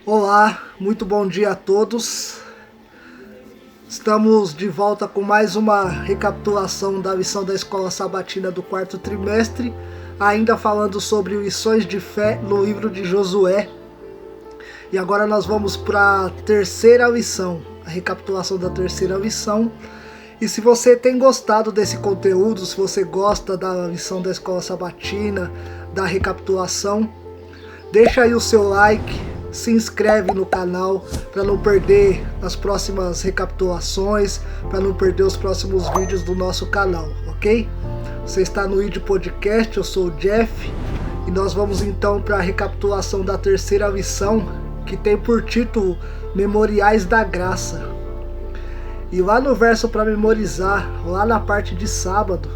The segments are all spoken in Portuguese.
Olá, muito bom dia a todos. Estamos de volta com mais uma recapitulação da lição da Escola Sabatina do quarto trimestre, ainda falando sobre lições de fé no livro de Josué. E agora nós vamos para a terceira lição, a recapitulação da terceira lição. E se você tem gostado desse conteúdo, se você gosta da lição da Escola Sabatina, da recapitulação, deixa aí o seu like, se inscreve no canal para não perder as próximas recapitulações, para não perder os próximos vídeos do nosso canal, ok? Você está no ID Podcast, eu sou o Jeff, e nós vamos então para a recapitulação da terceira lição, que tem por título Memoriais da Graça. E lá no verso para memorizar, lá na parte de sábado,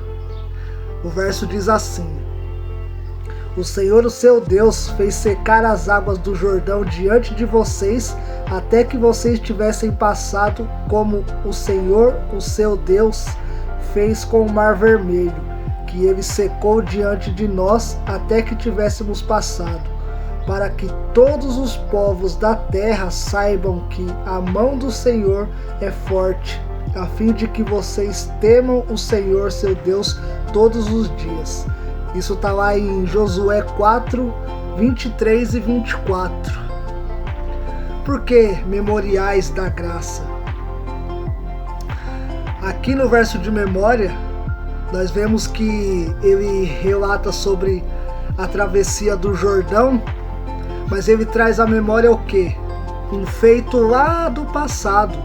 o verso diz assim: O Senhor, o seu Deus, fez secar as águas do Jordão diante de vocês, até que vocês tivessem passado, como o Senhor, o seu Deus, fez com o Mar Vermelho, que ele secou diante de nós, até que tivéssemos passado, para que todos os povos da terra saibam que a mão do Senhor é forte, a fim de que vocês temam o Senhor, seu Deus, todos os dias. Isso está lá em Josué 4, 23 e 24. Por que memoriais da graça? Aqui no verso de memória, nós vemos que ele relata sobre a travessia do Jordão, mas ele traz à memória o quê? Um feito lá do passado,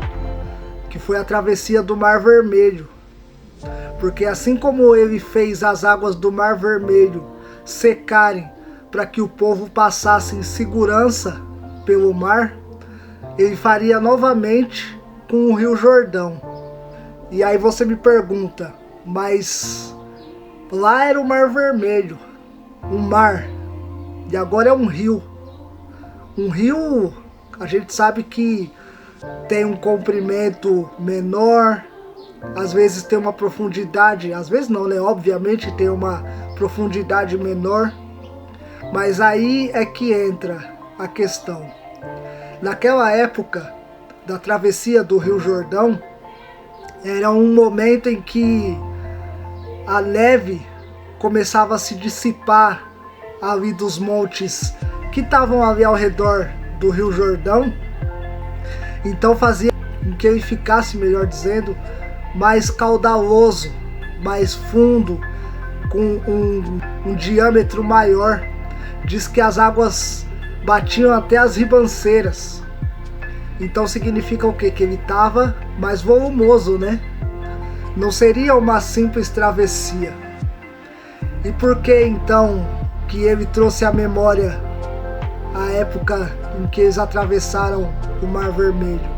que foi a travessia do Mar Vermelho. Porque assim como ele fez as águas do Mar Vermelho secarem para que o povo passasse em segurança pelo mar, ele faria novamente com o Rio Jordão. E aí você me pergunta, mas lá era o Mar Vermelho, um mar, e agora é um rio. Um rio, a gente sabe que tem um comprimento menor, às vezes tem uma profundidade, às vezes não, né? Obviamente tem uma profundidade menor, mas aí é que entra a questão. Naquela época da travessia do Rio Jordão, era um momento em que a neve começava a se dissipar ali dos montes que estavam ali ao redor do Rio Jordão, então fazia com que ele ficasse, melhor dizendo, mais caudaloso, mais fundo, com um diâmetro maior. Diz que as águas batiam até as ribanceiras. Então significa o quê? Que ele estava mais volumoso, né? Não seria uma simples travessia. E por que então que ele trouxe à memória a época em que eles atravessaram o Mar Vermelho?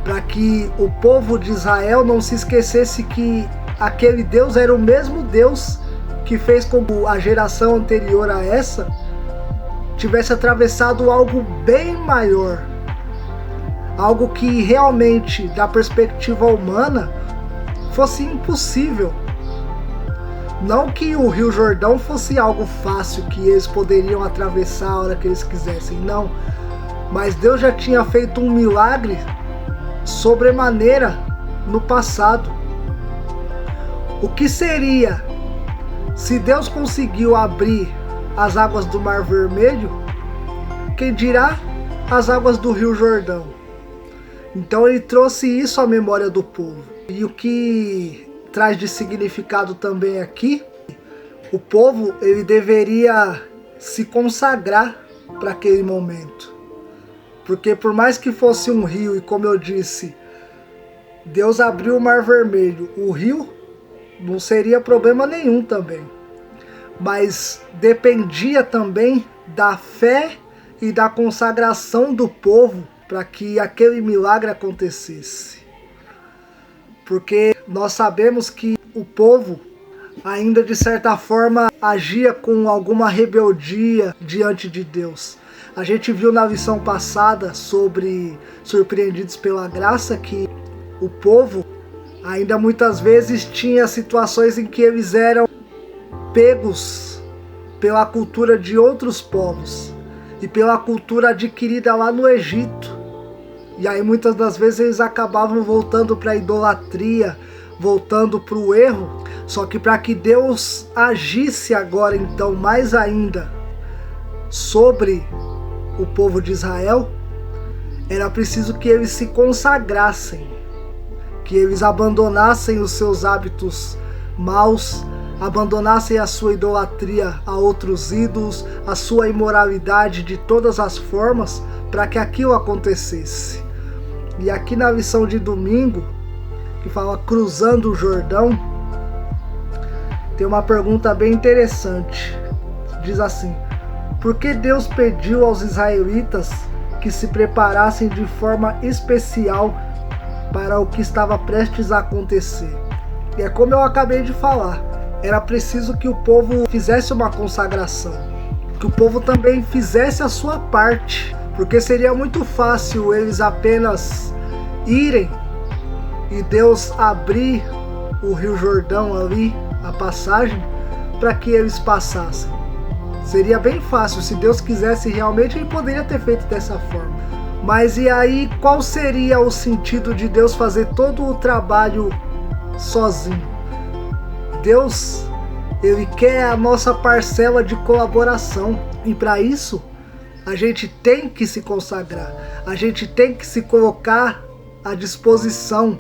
Para que o povo de Israel não se esquecesse que aquele Deus era o mesmo Deus que fez com que a geração anterior a essa tivesse atravessado algo bem maior, algo que realmente, da perspectiva humana, fosse impossível. Não que o Rio Jordão fosse algo fácil que eles poderiam atravessar a hora que eles quisessem, não, mas Deus já tinha feito um milagre sobremaneira no passado. O que seria se Deus conseguiu abrir as águas do Mar Vermelho? Quem dirá as águas do Rio Jordão? Então ele trouxe isso à memória do povo. E o que traz de significado também aqui, o povo ele deveria se consagrar para aquele momento. Porque por mais que fosse um rio, e como eu disse, Deus abriu o Mar Vermelho, o rio não seria problema nenhum também. Mas dependia também da fé e da consagração do povo para que aquele milagre acontecesse. Porque nós sabemos que o povo ainda de certa forma agia com alguma rebeldia diante de Deus. A gente viu na lição passada sobre Surpreendidos pela Graça que o povo ainda muitas vezes tinha situações em que eles eram pegos pela cultura de outros povos. e pela cultura adquirida lá no Egito. E aí muitas das vezes eles acabavam voltando para a idolatria, voltando para o erro. Só que para que Deus agisse agora então mais ainda sobre o povo de Israel, era preciso que eles se consagrassem, que eles abandonassem os seus hábitos maus, abandonassem a sua idolatria a outros ídolos, a sua imoralidade de todas as formas, para que aquilo acontecesse. E aqui na lição de domingo, que fala cruzando o Jordão, tem uma pergunta bem interessante. Diz assim: por que Deus pediu aos israelitas que se preparassem de forma especial para o que estava prestes a acontecer? E é como eu acabei de falar, era preciso que o povo fizesse uma consagração, que o povo também fizesse a sua parte, porque seria muito fácil eles apenas irem e Deus abrir o Rio Jordão ali, a passagem, para que eles passassem. Seria bem fácil, se Deus quisesse realmente, ele poderia ter feito dessa forma. Mas e aí, qual seria o sentido de Deus fazer todo o trabalho sozinho? Deus, ele quer a nossa parcela de colaboração, e para isso a gente tem que se consagrar, a gente tem que se colocar à disposição.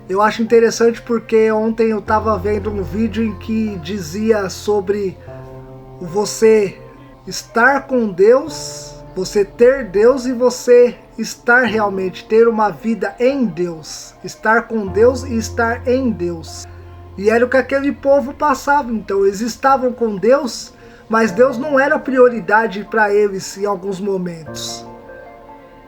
Eu acho interessante porque ontem eu estava vendo um vídeo em que dizia sobre você estar com Deus, você ter Deus e você estar realmente, ter uma vida em Deus, estar com Deus e estar em Deus. E era o que aquele povo passava. Então eles estavam com Deus, mas Deus não era prioridade para eles em alguns momentos.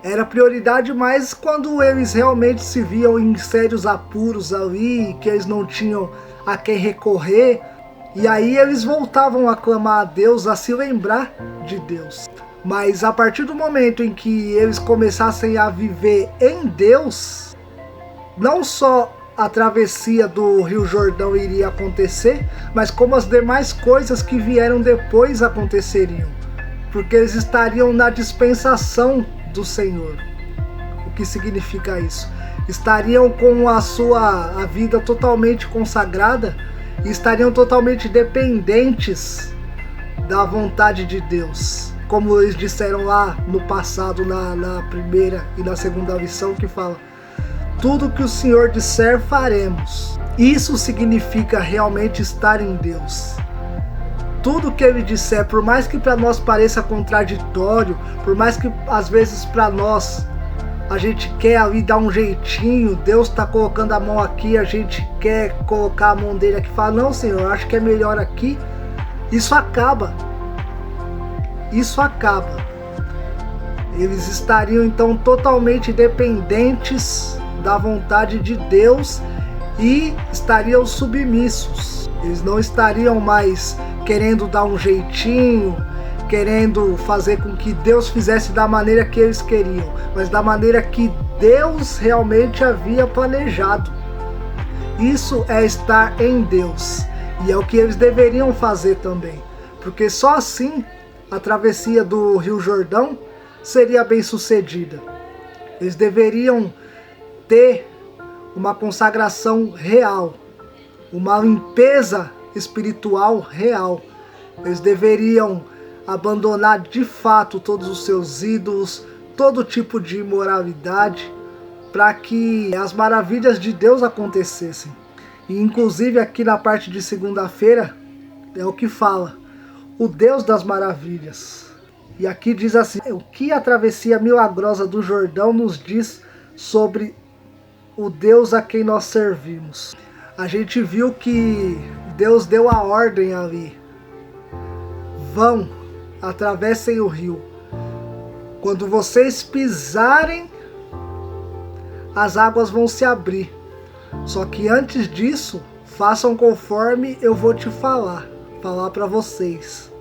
Era prioridade mais quando eles realmente se viam em sérios apuros ali, que eles não tinham a quem recorrer. E aí eles voltavam a clamar a Deus, a se lembrar de Deus. Mas a partir do momento em que eles começassem a viver em Deus, não só a travessia do Rio Jordão iria acontecer, mas como as demais coisas que vieram depois aconteceriam. Porque eles estariam na dispensação do Senhor. O que significa isso? Estariam com a vida totalmente consagrada e estariam totalmente dependentes da vontade de Deus. Como eles disseram lá no passado, na primeira e na segunda lição, que fala: tudo que o Senhor disser, faremos. Isso significa realmente estar em Deus. Tudo que Ele disser, por mais que para nós pareça contraditório, por mais que às vezes para nós a gente quer ali dar um jeitinho, Deus está colocando a mão aqui, a gente quer colocar a mão dele aqui e fala: não, Senhor, eu acho que é melhor aqui. Isso acaba. Isso acaba. Eles estariam então totalmente dependentes da vontade de Deus e estariam submissos. Eles não estariam mais querendo dar um jeitinho, querendo fazer com que Deus fizesse da maneira que eles queriam, mas da maneira que Deus realmente havia planejado. Isso é estar em Deus, e é o que eles deveriam fazer também, porque só assim a travessia do Rio Jordão seria bem sucedida. Eles deveriam ter uma consagração real, uma limpeza espiritual real. Eles deveriam abandonar de fato todos os seus ídolos, todo tipo de imoralidade, para que as maravilhas de Deus acontecessem. E inclusive aqui na parte de segunda-feira é o que fala: o Deus das maravilhas. E aqui diz assim: o que a travessia milagrosa do Jordão nos diz sobre o Deus a quem nós servimos? A gente viu que Deus deu a ordem ali: vão, atravessem o rio. Quando vocês pisarem, as águas vão se abrir. Só que antes disso, façam conforme eu vou te falar para vocês.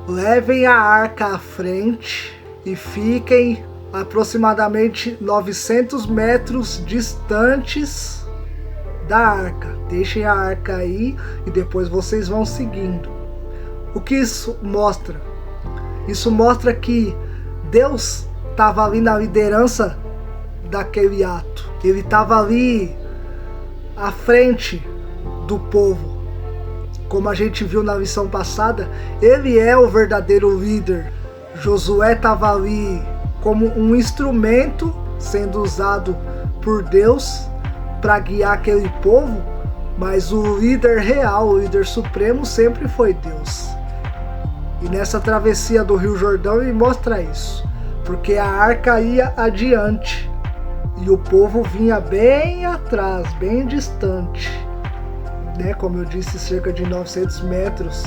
Levem a arca à frente e fiquem aproximadamente 900 metros distantes da arca. Deixem a arca aí e depois vocês vão seguindo. O que isso mostra? Isso mostra que Deus estava ali na liderança daquele ato. Ele estava ali à frente do povo. Como a gente viu na lição passada, ele é o verdadeiro líder. Josué estava ali como um instrumento sendo usado por Deus para guiar aquele povo, mas o líder real, o líder supremo sempre foi Deus. E nessa travessia do Rio Jordão ele mostra isso, porque a arca ia adiante e o povo vinha bem atrás, bem distante, né? Como eu disse, cerca de 900 metros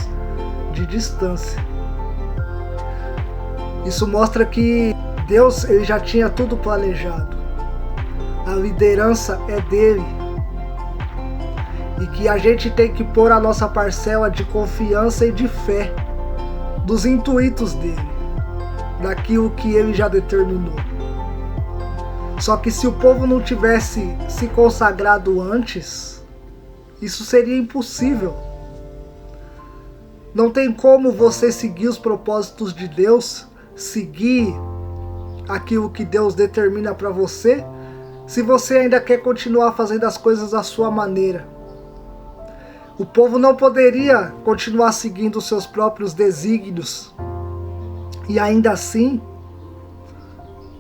de distância. Isso mostra que Deus ele já tinha tudo planejado. A liderança é dele. E que a gente tem que pôr a nossa parcela de confiança e de fé dos intuitos dele, daquilo que ele já determinou. Só que se o povo não tivesse se consagrado antes, isso seria impossível. Não tem como você seguir os propósitos de Deus, seguir aquilo que Deus determina para você, se você ainda quer continuar fazendo as coisas à sua maneira. O povo não poderia continuar seguindo os seus próprios desígnios e ainda assim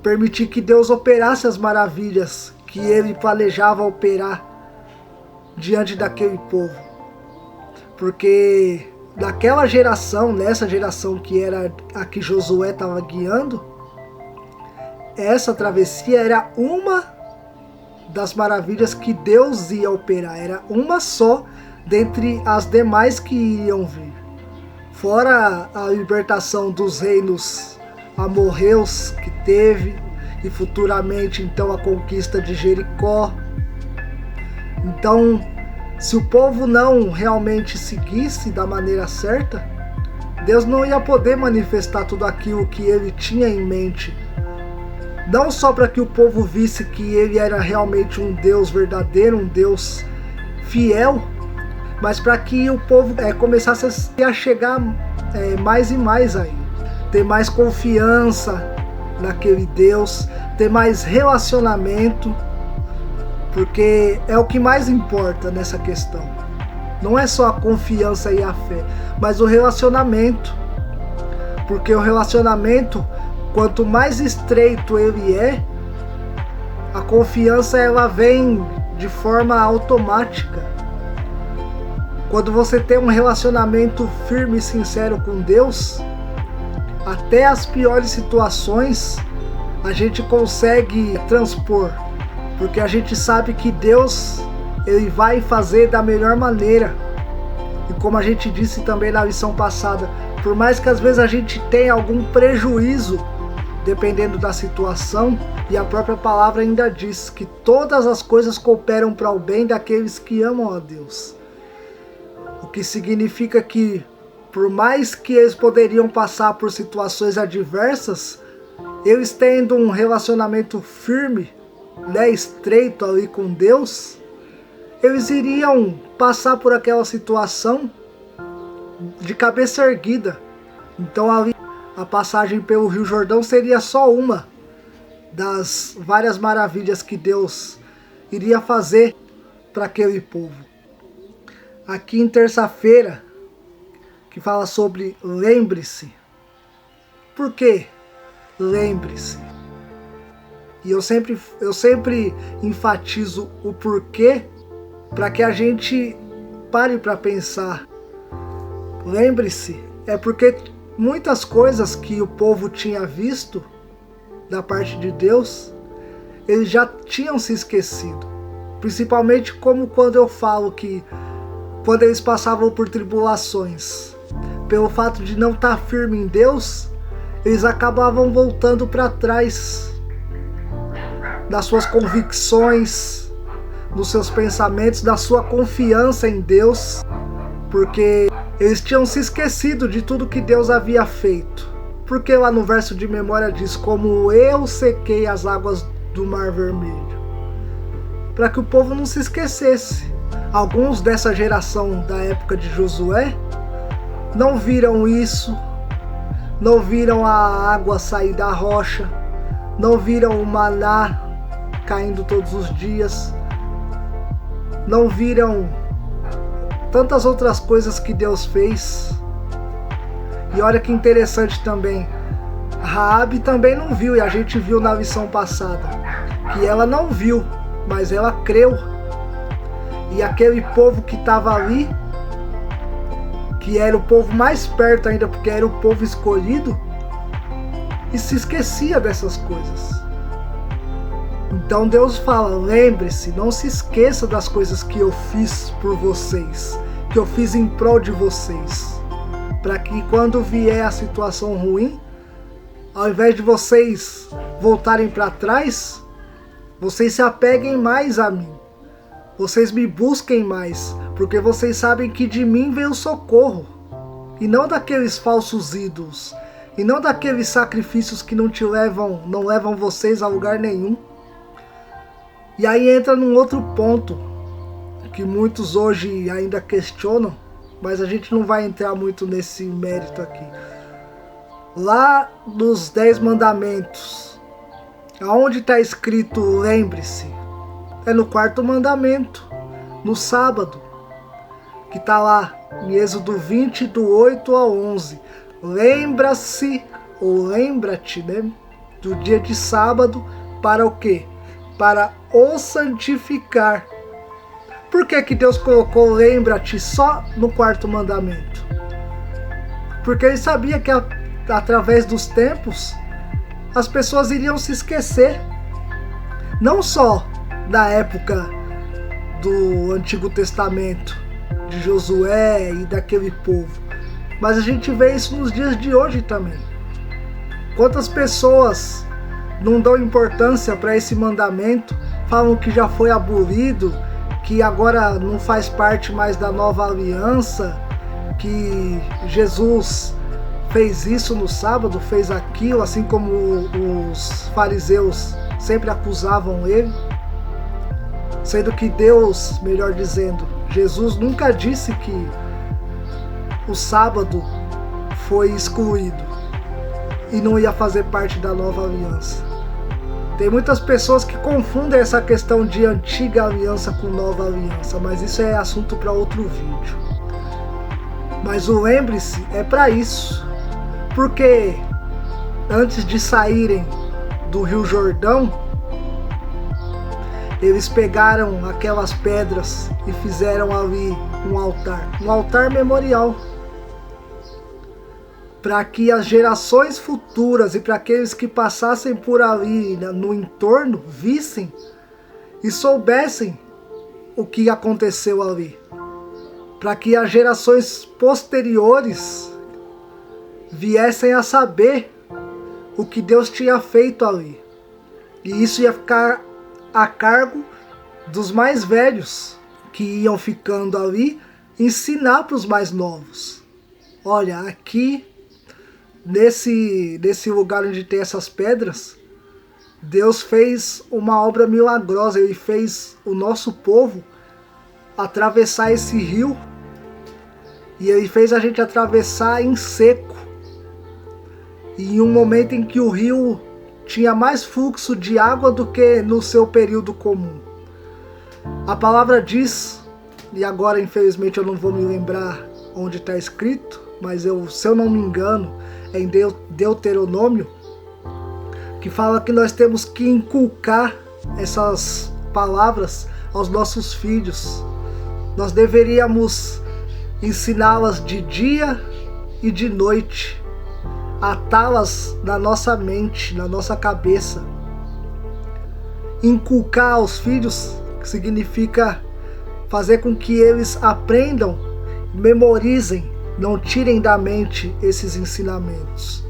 permitir que Deus operasse as maravilhas que ele planejava operar diante daquele povo. Porque naquela geração, nessa geração que era a que Josué estava guiando, essa travessia era uma das maravilhas que Deus ia operar, era uma só dentre as demais que iriam vir. Fora a libertação dos reinos amorreus que teve, e futuramente então a conquista de Jericó. Então, se o povo não realmente seguisse da maneira certa, Deus não ia poder manifestar tudo aquilo que ele tinha em mente. Não só para que o povo visse que ele era realmente um Deus verdadeiro, um Deus fiel, mas para que o povo começasse a chegar mais e mais a ele, ter mais confiança naquele Deus, ter mais relacionamento, porque é o que mais importa nessa questão. Não é só a confiança e a fé, mas o relacionamento, porque o relacionamento, quanto mais estreito ele é, a confiança ela vem de forma automática. Quando você tem um relacionamento firme e sincero com Deus, até as piores situações a gente consegue transpor, porque a gente sabe que Deus ele vai fazer da melhor maneira. E como a gente disse também na lição passada, por mais que às vezes a gente tenha algum prejuízo, dependendo da situação, e a própria palavra ainda diz que todas as coisas cooperam para o bem daqueles que amam a Deus. O que significa que, por mais que eles poderiam passar por situações adversas, eles tendo um relacionamento firme, estreito ali com Deus, eles iriam passar por aquela situação de cabeça erguida. Então ali a passagem pelo Rio Jordão seria só uma das várias maravilhas que Deus iria fazer para aquele povo. Aqui em terça-feira, que fala sobre lembre-se. Por quê? Lembre-se. E eu sempre enfatizo o porquê para que a gente pare para pensar. Lembre-se, é porque muitas coisas que o povo tinha visto da parte de Deus, eles já tinham se esquecido. Principalmente como quando eu falo que quando eles passavam por tribulações, pelo fato de não estar firme em Deus, eles acabavam voltando para trás das suas convicções, dos seus pensamentos, da sua confiança em Deus, porque eles tinham se esquecido de tudo que Deus havia feito. Porque lá no verso de memória diz: como eu sequei as águas do Mar Vermelho, para que o povo não se esquecesse. Alguns dessa geração da época de Josué não viram isso, não viram a água sair da rocha, não viram o maná caindo todos os dias, não viram tantas outras coisas que Deus fez. E olha que interessante também, Raabe também não viu, e a gente viu na lição passada, que ela não viu, mas ela creu. E aquele povo que estava ali, que era o povo mais perto ainda, porque era o povo escolhido, e se esquecia dessas coisas. Então Deus fala, lembre-se, não se esqueça das coisas que eu fiz por vocês, que eu fiz em prol de vocês, para que quando vier a situação ruim, ao invés de vocês voltarem para trás, vocês se apeguem mais a mim, vocês me busquem mais, porque vocês sabem que de mim vem o socorro, e não daqueles falsos ídolos, e não daqueles sacrifícios que não levam vocês a lugar nenhum. E aí entra num outro ponto, que muitos hoje ainda questionam, mas a gente não vai entrar muito nesse mérito aqui. Lá nos 10 mandamentos, aonde está escrito lembre-se? É no 4º mandamento, no sábado, que está lá em Êxodo 20, do 8 ao 11. Lembra-se, ou lembra-te, né, do dia de sábado, para o quê? Para o santificar. Por que que Deus colocou lembra-te só no 4º mandamento? Porque ele sabia que através dos tempos as pessoas iriam se esquecer, não só da época do Antigo Testamento, de Josué e daquele povo, mas a gente vê isso nos dias de hoje também. Quantas pessoas não dão importância para esse mandamento, falam que já foi abolido, que agora não faz parte mais da nova aliança, que Jesus fez isso no sábado, fez aquilo, assim como os fariseus sempre acusavam ele, sendo que Deus, melhor dizendo, Jesus nunca disse que o sábado foi excluído e não ia fazer parte da nova aliança. Tem muitas pessoas que confundem essa questão de antiga aliança com nova aliança, mas isso é assunto para outro vídeo. Mas o lembre-se é para isso, porque antes de saírem do Rio Jordão, eles pegaram aquelas pedras e fizeram ali um altar memorial, para que as gerações futuras e para aqueles que passassem por ali no entorno vissem e soubessem o que aconteceu ali, para que as gerações posteriores viessem a saber o que Deus tinha feito ali. E isso ia ficar a cargo dos mais velhos que iam ficando ali, ensinar para os mais novos. Olha, aqui nesse lugar onde tem essas pedras, Deus fez uma obra milagrosa. Ele fez o nosso povo atravessar esse rio, e ele fez a gente atravessar em seco, e em um momento em que o rio tinha mais fluxo de água do que no seu período comum. A palavra diz, e agora infelizmente eu não vou me lembrar onde está escrito, mas se eu não me engano, é em Deuteronômio, que fala que nós temos que inculcar essas palavras aos nossos filhos. Nós deveríamos ensiná-las de dia e de noite, atá-las na nossa mente, na nossa cabeça. Inculcar aos filhos significa fazer com que eles aprendam, memorizem, não tirem da mente esses ensinamentos.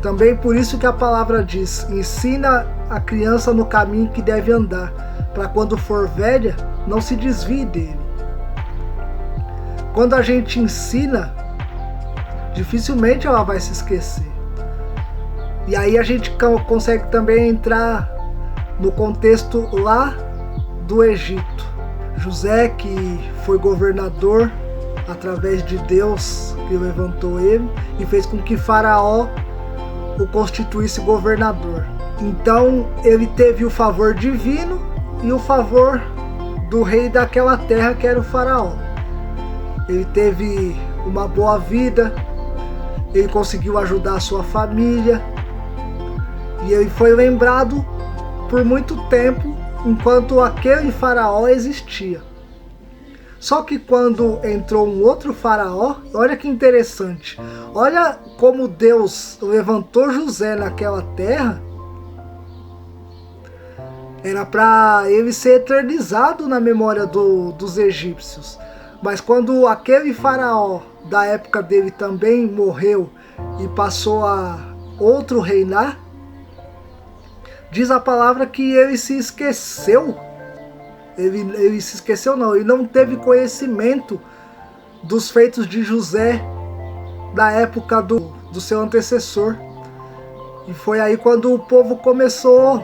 Também por isso que a palavra diz, ensina a criança no caminho que deve andar, para quando for velha, não se desvie dele. Quando a gente ensina, dificilmente ela vai se esquecer. E aí a gente consegue também entrar no contexto lá do Egito. José, que foi governador através de Deus que levantou ele e fez com que Faraó o constituísse governador. Então ele teve o favor divino e o favor do rei daquela terra, que era o Faraó. Ele teve uma boa vida, ele conseguiu ajudar a sua família e ele foi lembrado por muito tempo enquanto aquele Faraó existia. Só que quando entrou um outro Faraó, olha que interessante, olha como Deus levantou José naquela terra, era para ele ser eternizado na memória dos egípcios. Mas quando aquele Faraó da época dele também morreu e passou a outro reinar, diz a palavra que ele se esqueceu. Ele se esqueceu não, ele não teve conhecimento dos feitos de José da época do seu antecessor. E foi aí quando o povo começou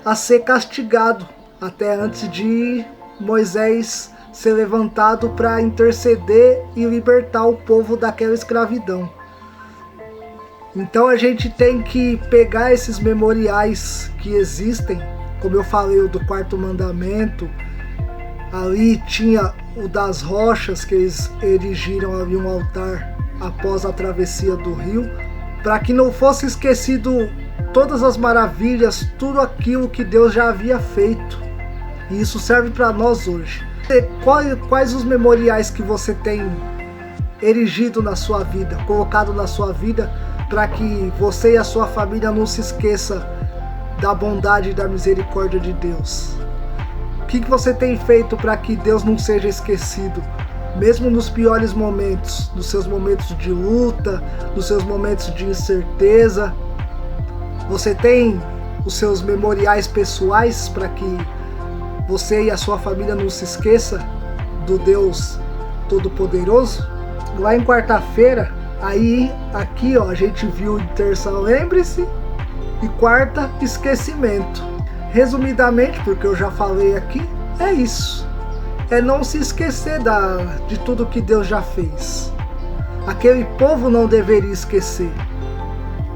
a ser castigado, até antes de Moisés ser levantado para interceder e libertar o povo daquela escravidão. Então a gente tem que pegar esses memoriais que existem, como eu falei, o do quarto mandamento, ali tinha o das rochas, que eles erigiram ali um altar após a travessia do rio, para que não fosse esquecido todas as maravilhas, tudo aquilo que Deus já havia feito. E isso serve para nós hoje. Quais os memoriais que você tem erigido na sua vida, colocado na sua vida, para que você e a sua família não se esqueça da bondade e da misericórdia de Deus? O que você tem feito para que Deus não seja esquecido, mesmo nos piores momentos, nos seus momentos de luta, nos seus momentos de incerteza? Você tem os seus memoriais pessoais para que você e a sua família não se esqueça do Deus Todo-Poderoso? Lá em quarta-feira, aqui ó, a gente viu em terça lembre-se e quarta esquecimento. Resumidamente, porque eu já falei aqui, é isso. É não se esquecer de tudo que Deus já fez. Aquele povo não deveria esquecer,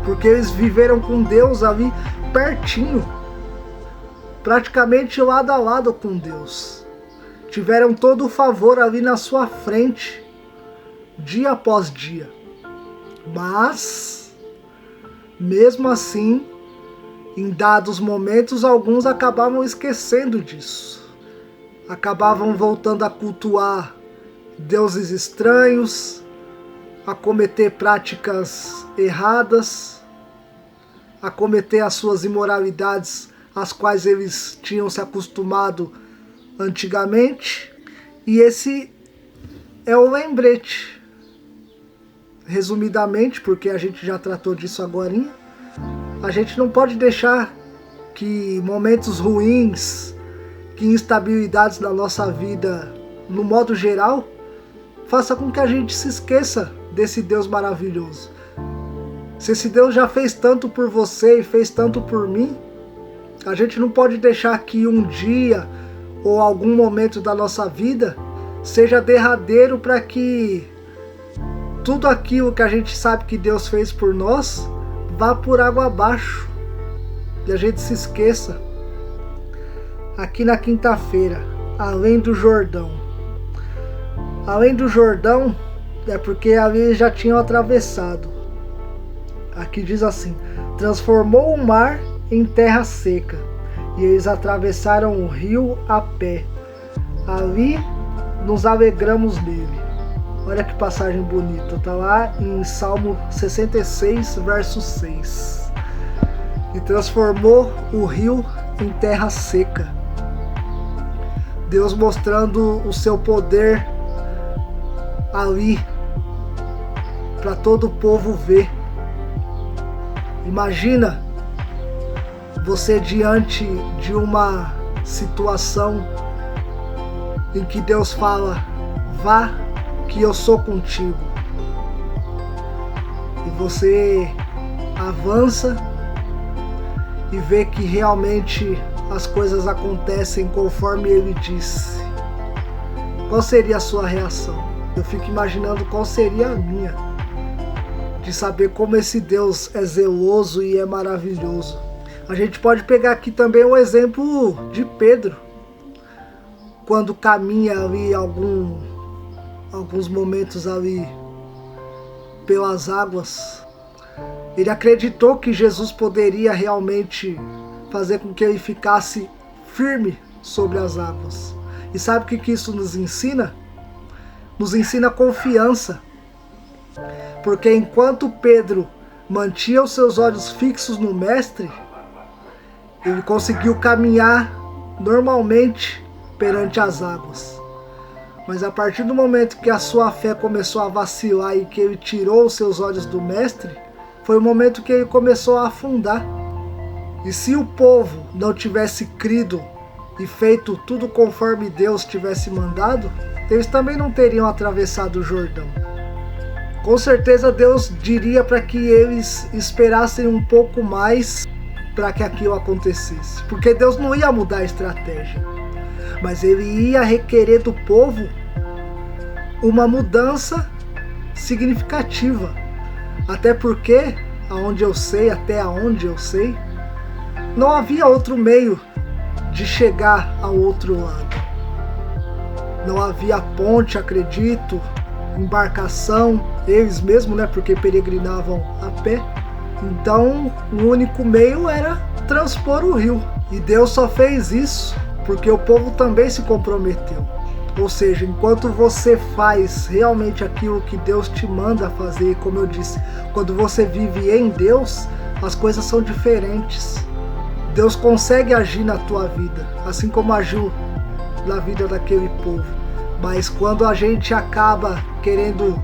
porque eles viveram com Deus ali pertinho, praticamente lado a lado com Deus. Tiveram todo o favor ali na sua frente, dia após dia. Mas, mesmo assim, em dados momentos, alguns acabavam esquecendo disso. Acabavam voltando a cultuar deuses estranhos, a cometer práticas erradas, a cometer as suas imoralidades às quais eles tinham se acostumado antigamente. E esse é o lembrete. Resumidamente, porque a gente já tratou disso agorinha, a gente não pode deixar que momentos ruins, que instabilidades na nossa vida, no modo geral, faça com que a gente se esqueça desse Deus maravilhoso. Se esse Deus já fez tanto por você e fez tanto por mim, a gente não pode deixar que um dia ou algum momento da nossa vida seja derradeiro para que tudo aquilo que a gente sabe que Deus fez por nós vá por água abaixo e a gente se esqueça. Aqui na quinta-feira, além do Jordão. Além do Jordão, é porque ali eles já tinham atravessado. Aqui diz assim: transformou o mar em terra seca, e eles atravessaram o rio a pé. Ali nos alegramos nele. Olha que passagem bonita, tá lá em Salmo 66, verso 6. E transformou o rio em terra seca. Deus mostrando o seu poder ali para todo o povo ver. Imagina você diante de uma situação em que Deus fala: vá que eu sou contigo. E você avança e vê que realmente as coisas acontecem conforme ele disse. Qual seria a sua reação? eu fico imaginando qual seria a minha, de saber como esse Deus é zeloso e é maravilhoso. A gente pode pegar aqui também o exemplo de Pedro, quando caminha ali alguns momentos ali pelas águas. Ele acreditou que Jesus poderia realmente fazer com que ele ficasse firme sobre as águas. E sabe o que isso nos ensina? Nos ensina confiança. Porque enquanto Pedro mantinha os seus olhos fixos no Mestre, ele conseguiu caminhar normalmente perante as águas. Mas a partir do momento que a sua fé começou a vacilar e que ele tirou os seus olhos do Mestre, foi o momento que ele começou a afundar. E se o povo não tivesse crido e feito tudo conforme Deus tivesse mandado, eles também não teriam atravessado o Jordão. Com certeza Deus diria para que eles esperassem um pouco mais para que aquilo acontecesse. Porque Deus não ia mudar a estratégia, mas ele ia requerer do povo uma mudança significativa. Até porque, até aonde eu sei, não havia outro meio de chegar ao outro lado. Não havia ponte, acredito, embarcação, eles mesmos, né, porque peregrinavam a pé. Então, o único meio era transpor o rio. E Deus só fez isso porque o povo também se comprometeu. Ou seja, enquanto você faz realmente aquilo que Deus te manda fazer, como eu disse, quando você vive em Deus, as coisas são diferentes. Deus consegue agir na tua vida, assim como agiu na vida daquele povo. Mas quando a gente acaba querendo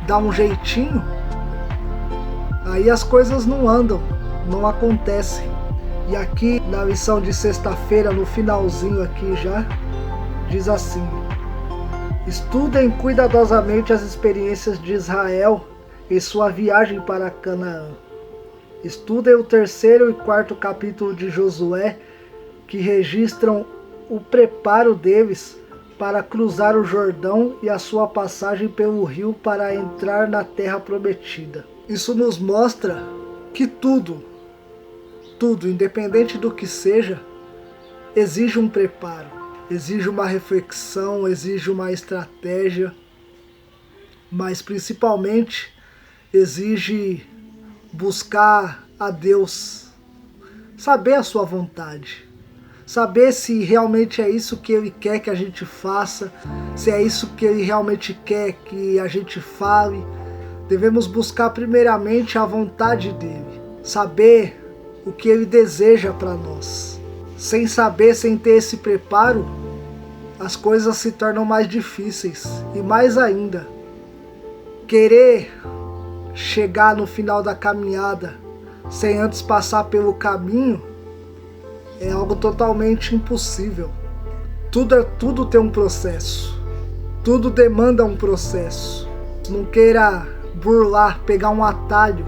dar um jeitinho, aí as coisas não andam, não acontecem. E aqui na lição de sexta-feira, no finalzinho aqui já, diz assim: estudem cuidadosamente as experiências de Israel em sua viagem para Canaã. Estudem o 3º e 4º capítulo de Josué, que registram o preparo deles para cruzar o Jordão e a sua passagem pelo rio para entrar na terra prometida. Isso nos mostra que tudo, independente do que seja, exige um preparo, exige uma reflexão, exige uma estratégia, mas principalmente exige buscar a Deus, saber a sua vontade, saber se realmente é isso que Ele quer que a gente faça, se é isso que Ele realmente quer que a gente fale. Devemos buscar primeiramente a vontade dEle, saber o que Ele deseja para nós. Sem saber, sem ter esse preparo, as coisas se tornam mais difíceis. E mais ainda, querer chegar no final da caminhada sem antes passar pelo caminho é algo totalmente impossível. Tudo tem um processo. Tudo demanda um processo. Não queira burlar, pegar um atalho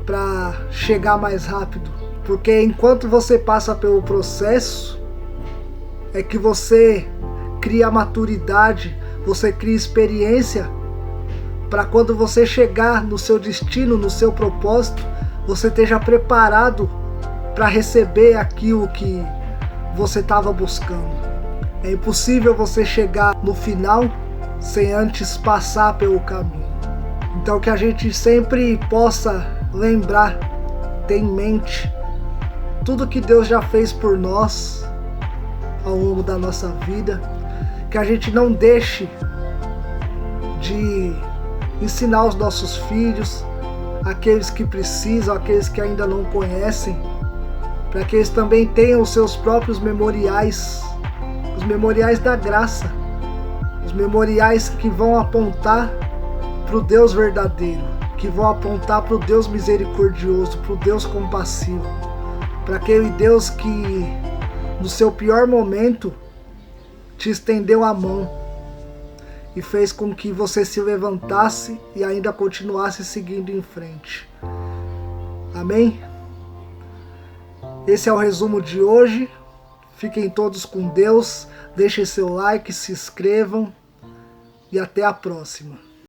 para chegar mais rápido. Porque enquanto você passa pelo processo, é que você cria maturidade, você cria experiência para quando você chegar no seu destino, no seu propósito, você esteja preparado para receber aquilo que você estava buscando. É impossível você chegar no final sem antes passar pelo caminho. Então que a gente sempre possa lembrar, ter em mente tudo que Deus já fez por nós ao longo da nossa vida, que a gente não deixe de ensinar os nossos filhos, aqueles que precisam, aqueles que ainda não conhecem, para que eles também tenham os seus próprios memoriais, os memoriais da graça, os memoriais que vão apontar para o Deus verdadeiro, que vão apontar para o Deus misericordioso, para o Deus compassivo, para aquele Deus que no seu pior momento te estendeu a mão e fez com que você se levantasse e ainda continuasse seguindo em frente. Amém? Esse é o resumo de hoje. Fiquem todos com Deus. Deixem seu like, se inscrevam e até a próxima.